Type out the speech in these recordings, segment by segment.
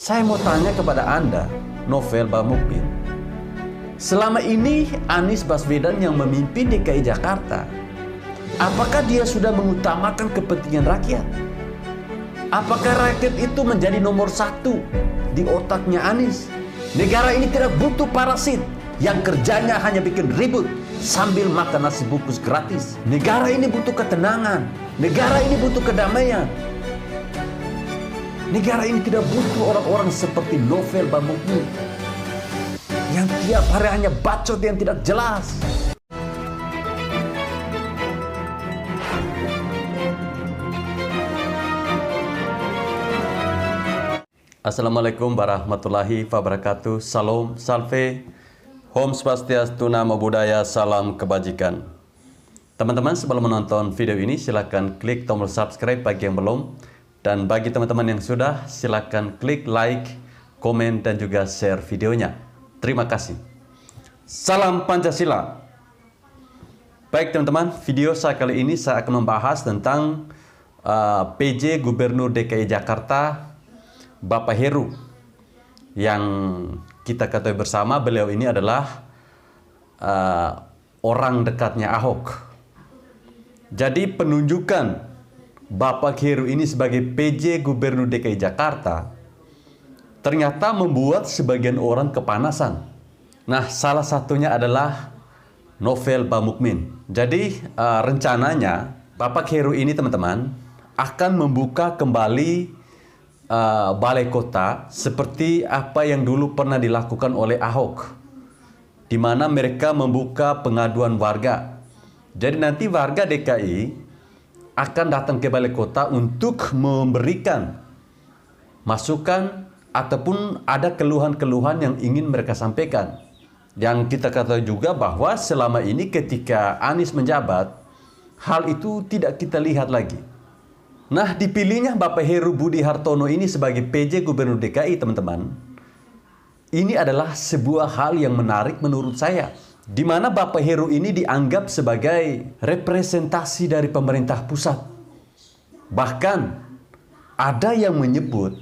Saya mau tanya kepada Anda, Novel Bamukmin. Selama ini Anies Baswedan yang memimpin DKI Jakarta, apakah dia sudah mengutamakan kepentingan rakyat? Apakah rakyat itu menjadi nomor satu di otaknya Anies? Negara ini tidak butuh parasit yang kerjanya hanya bikin ribut sambil makan nasi bungkus gratis. Negara ini butuh ketenangan. Negara ini butuh kedamaian. Negara ini tidak butuh orang-orang seperti Novel Bamukmin yang tiap hari hanya bacot yang tidak jelas. Assalamualaikum warahmatullahi wabarakatuh. Salam, salve, Om Swastiastu, Namo Buddhaya, salam kebajikan. Teman-teman, sebelum menonton video ini silakan klik tombol subscribe bagi yang belum. Dan bagi teman-teman yang sudah, silakan klik like, komen, dan juga share videonya. Terima kasih. Salam Pancasila. Baik teman-teman, video saya kali ini saya akan membahas tentang PJ Gubernur DKI Jakarta, Bapak Heru. Yang kita ketahui bersama, beliau ini adalah orang dekatnya Ahok. Jadi penunjukan Bapak Heru ini sebagai PJ Gubernur DKI Jakarta ternyata membuat sebagian orang kepanasan. Nah, salah satunya adalah Novel Bamukmin. Jadi rencananya Bapak Heru ini teman-teman akan membuka kembali balai kota seperti apa yang dulu pernah dilakukan oleh Ahok, di mana mereka membuka pengaduan warga. Jadi nanti warga DKI akan datang ke balai kota untuk memberikan masukan ataupun ada keluhan-keluhan yang ingin mereka sampaikan. Yang kita ketahui juga bahwa selama ini ketika Anies menjabat, hal itu tidak kita lihat lagi. Nah, dipilihnya Bapak Heru Budi Hartono ini sebagai PJ Gubernur DKI, teman-teman, ini adalah sebuah hal yang menarik menurut saya, di mana Bapak Heru ini dianggap sebagai representasi dari pemerintah pusat. Bahkan ada yang menyebut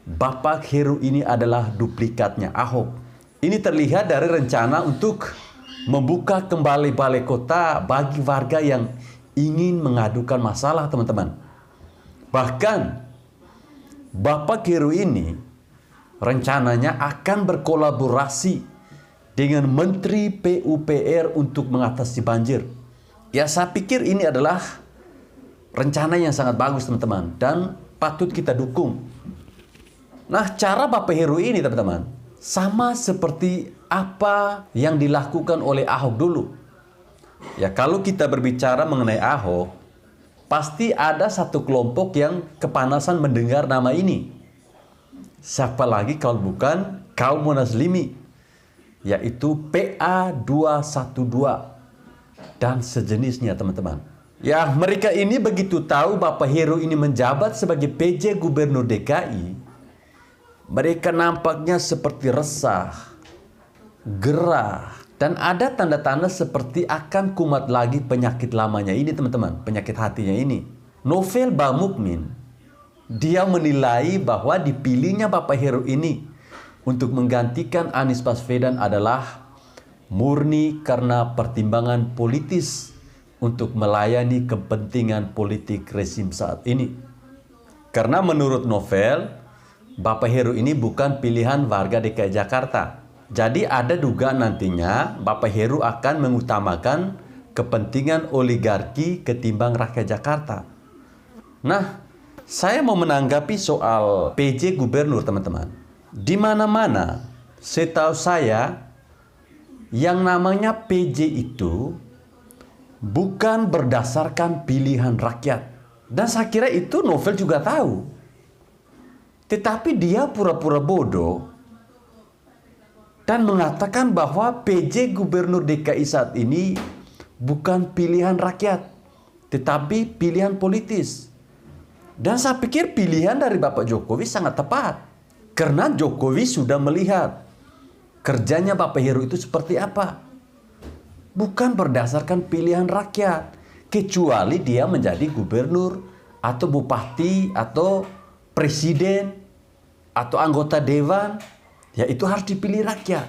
Bapak Heru ini adalah duplikatnya Ahok. Ini terlihat dari rencana untuk membuka kembali balai kota bagi warga yang ingin mengadukan masalah, teman-teman. Bahkan Bapak Heru ini rencananya akan berkolaborasi dengan Menteri PUPR untuk mengatasi banjir. Ya, saya pikir ini adalah rencana yang sangat bagus, teman-teman, dan patut kita dukung. Nah, cara Bapak Heru ini, teman-teman, sama seperti apa yang dilakukan oleh Ahok dulu. Ya, kalau kita berbicara mengenai Ahok, pasti ada satu kelompok yang kepanasan mendengar nama ini. Siapa lagi kalau bukan kaum Munaslimi, yaitu PA212 dan sejenisnya, teman-teman. Ya, mereka ini begitu tahu Bapak Heru ini menjabat sebagai PJ Gubernur DKI, mereka nampaknya seperti resah, gerah, dan ada tanda-tanda seperti akan kumat lagi penyakit lamanya ini, teman-teman, penyakit hatinya ini. Novel Bamukmin, dia menilai bahwa dipilihnya Bapak Heru ini untuk menggantikan Anies Baswedan adalah murni karena pertimbangan politis untuk melayani kepentingan politik rezim saat ini. Karena menurut Novel, Bapak Heru ini bukan pilihan warga DKI Jakarta. Jadi ada dugaan nantinya Bapak Heru akan mengutamakan kepentingan oligarki ketimbang rakyat Jakarta. Nah, saya mau menanggapi soal PJ Gubernur, teman-teman. Di mana-mana, setahu saya, yang namanya PJ itu bukan berdasarkan pilihan rakyat. Dan saya kira itu Novel juga tahu. Tetapi dia pura-pura bodoh dan mengatakan bahwa PJ Gubernur DKI saat ini bukan pilihan rakyat, tetapi pilihan politis. Dan saya pikir pilihan dari Bapak Jokowi sangat tepat. Karena Jokowi sudah melihat kerjanya Bapak Heru itu seperti apa. Bukan berdasarkan pilihan rakyat. Kecuali dia menjadi gubernur atau bupati atau presiden. atau anggota dewan, ya itu harus dipilih rakyat.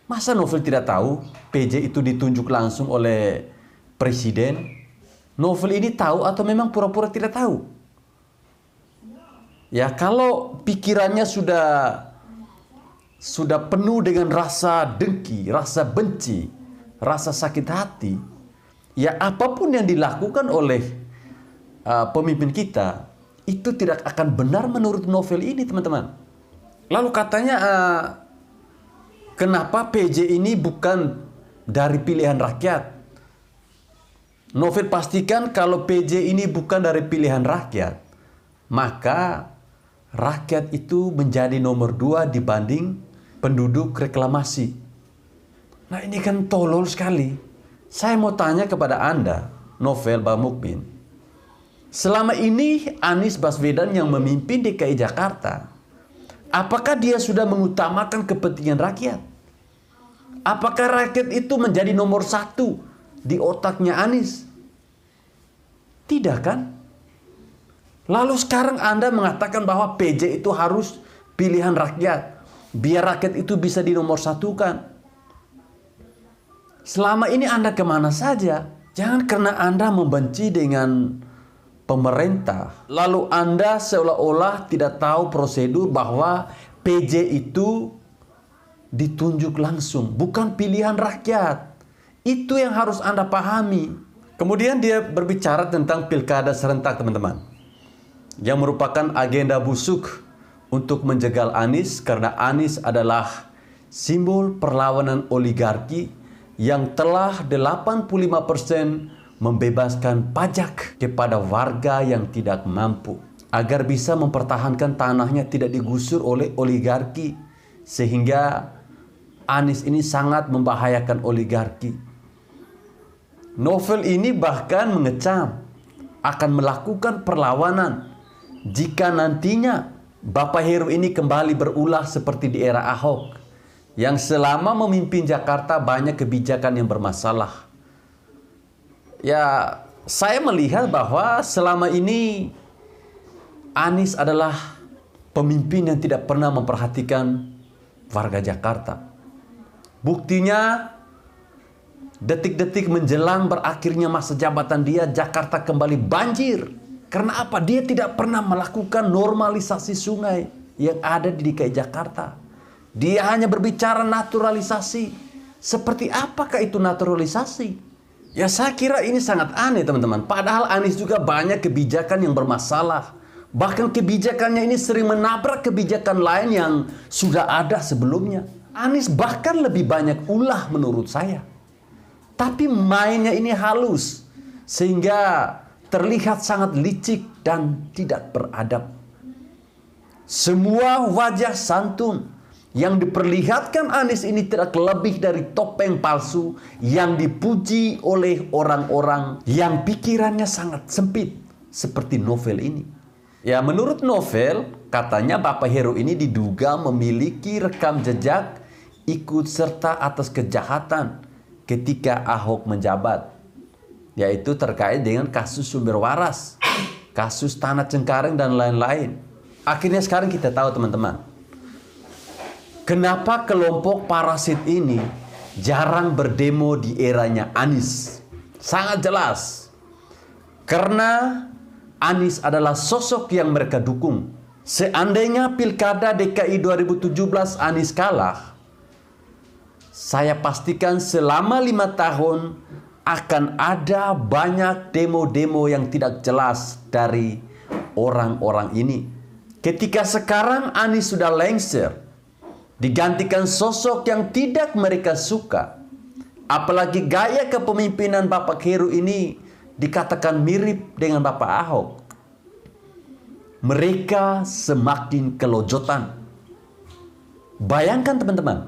Masa Novel tidak tahu PJ itu ditunjuk langsung oleh presiden? Novel ini tahu atau memang pura-pura tidak tahu? Ya kalau pikirannya sudah penuh dengan rasa dengki, rasa benci, rasa sakit hati, ya apapun yang dilakukan oleh pemimpin kita itu tidak akan benar menurut Novel ini, teman-teman. Lalu katanya kenapa PJ ini bukan dari pilihan rakyat? Novel pastikan kalau PJ ini bukan dari pilihan rakyat, maka rakyat itu menjadi nomor 2 dibanding penduduk reklamasi. Nah ini kan tolol sekali. Saya mau tanya kepada Anda, Novel Bamukmin. Selama ini Anies Baswedan yang memimpin DKI Jakarta, apakah dia sudah mengutamakan kepentingan rakyat? Apakah rakyat itu menjadi nomor 1 di otaknya Anies? Tidak kan? Lalu sekarang Anda mengatakan bahwa PJ itu harus pilihan rakyat, biar rakyat itu bisa dinomorsatukan. Selama ini Anda kemana saja? Jangan karena Anda membenci dengan pemerintah, lalu Anda seolah-olah tidak tahu prosedur bahwa PJ itu ditunjuk langsung, bukan pilihan rakyat. Itu yang harus Anda pahami. Kemudian dia berbicara tentang pilkada serentak, teman-teman, yang merupakan agenda busuk untuk menjegal Anies, karena Anies adalah simbol perlawanan oligarki yang telah 85% membebaskan pajak kepada warga yang tidak mampu agar bisa mempertahankan tanahnya tidak digusur oleh oligarki, sehingga Anies ini sangat membahayakan oligarki. Novel ini bahkan mengecam akan melakukan perlawanan jika nantinya Bapak Heru ini kembali berulah seperti di era Ahok, yang selama memimpin Jakarta banyak kebijakan yang bermasalah. Ya, saya melihat bahwa selama ini Anies adalah pemimpin yang tidak pernah memperhatikan warga Jakarta. Buktinya, detik-detik menjelang berakhirnya masa jabatan dia, Jakarta kembali banjir. Karena apa? Dia tidak pernah melakukan normalisasi sungai yang ada di DKI Jakarta. Dia hanya berbicara naturalisasi. Seperti apakah itu naturalisasi? Ya saya kira ini sangat aneh, teman-teman. Padahal Anies juga banyak kebijakan yang bermasalah. Bahkan kebijakannya ini sering menabrak kebijakan lain yang sudah ada sebelumnya. Anies bahkan lebih banyak ulah menurut saya. Tapi mainnya ini halus, sehingga terlihat sangat licik dan tidak beradab. Semua wajah santun yang diperlihatkan Anies ini tidak lebih dari topeng palsu yang dipuji oleh orang-orang yang pikirannya sangat sempit seperti Novel ini. Ya menurut Novel, katanya Bapak Heru ini diduga memiliki rekam jejak ikut serta atas kejahatan ketika Ahok menjabat, yaitu terkait dengan kasus sumber waras, kasus tanah Cengkareng dan lain-lain. Akhirnya sekarang kita tahu, teman-teman, kenapa kelompok parasit ini jarang berdemo di eranya Anies. Sangat jelas, karena Anies adalah sosok yang mereka dukung. Seandainya pilkada DKI 2017 Anies kalah, saya pastikan selama 5 tahun akan ada banyak demo-demo yang tidak jelas dari orang-orang ini. Ketika sekarang Anies sudah lengser, digantikan sosok yang tidak mereka suka, apalagi gaya kepemimpinan Bapak Heru ini dikatakan mirip dengan Bapak Ahok, mereka semakin kelojotan. Bayangkan, teman-teman,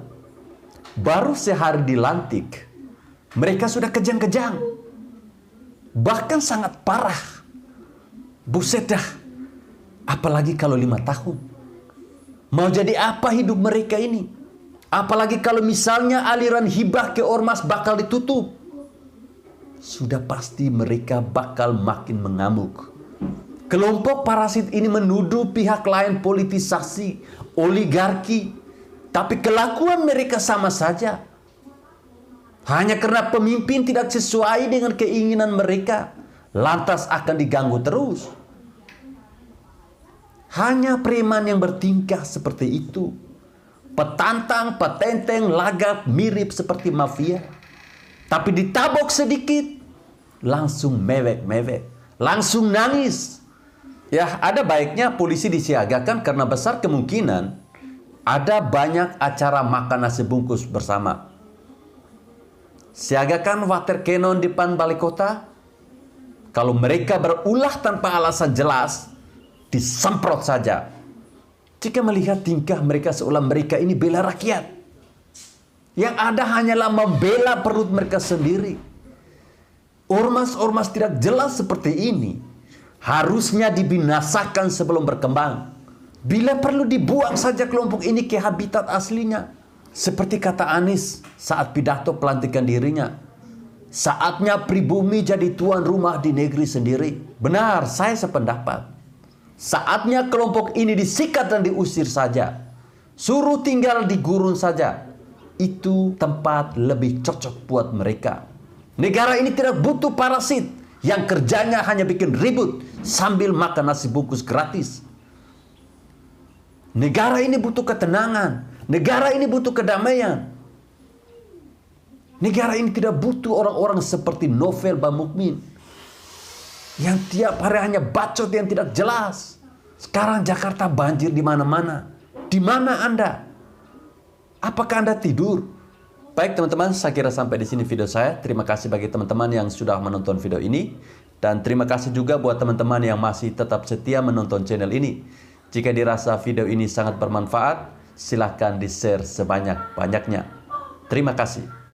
baru sehari dilantik, mereka sudah kejang-kejang, bahkan sangat parah. Buset dah, apalagi kalau 5 tahun. Mau jadi apa hidup mereka ini? Apalagi kalau misalnya aliran hibah ke ormas bakal ditutup. Sudah pasti mereka bakal makin mengamuk. Kelompok parasit ini menuduh pihak lain politisasi, oligarki, tapi kelakuan mereka sama saja. Hanya karena pemimpin tidak sesuai dengan keinginan mereka, lantas akan diganggu terus. Hanya preman yang bertingkah seperti itu. Petantang, petenteng, lagap, mirip seperti mafia. Tapi ditabok sedikit, langsung mewek-mewek, langsung nangis. Ya, ada baiknya polisi disiagakan karena besar kemungkinan ada banyak acara makan nasi bungkus bersama. Siagakan water cannon di depan balai kota. Kalau mereka berulah tanpa alasan jelas, disemprot saja. Jika melihat tingkah mereka seolah mereka ini bela rakyat, yang ada hanyalah membela perut mereka sendiri. Ormas-ormas tidak jelas seperti ini harusnya dibinasakan sebelum berkembang. Bila perlu dibuang saja kelompok ini ke habitat aslinya. Seperti kata Anies saat pidato pelantikan dirinya, saatnya pribumi jadi tuan rumah di negeri sendiri. Benar, saya sependapat. Saatnya kelompok ini disikat dan diusir saja. Suruh tinggal di gurun saja. Itu tempat lebih cocok buat mereka. Negara ini tidak butuh parasit yang kerjanya hanya bikin ribut sambil makan nasi bungkus gratis. Negara ini butuh ketenangan. Negara ini butuh kedamaian. Negara ini tidak butuh orang-orang seperti Novel Bamukmin yang tiap hari hanya bacot yang tidak jelas. Sekarang Jakarta banjir di mana-mana. Di mana Anda? Apakah Anda tidur? Baik teman-teman, saya kira sampai di sini video saya. Terima kasih bagi teman-teman yang sudah menonton video ini. Dan terima kasih juga buat teman-teman yang masih tetap setia menonton channel ini. Jika dirasa video ini sangat bermanfaat, silahkan di-share sebanyak-banyaknya. Terima kasih.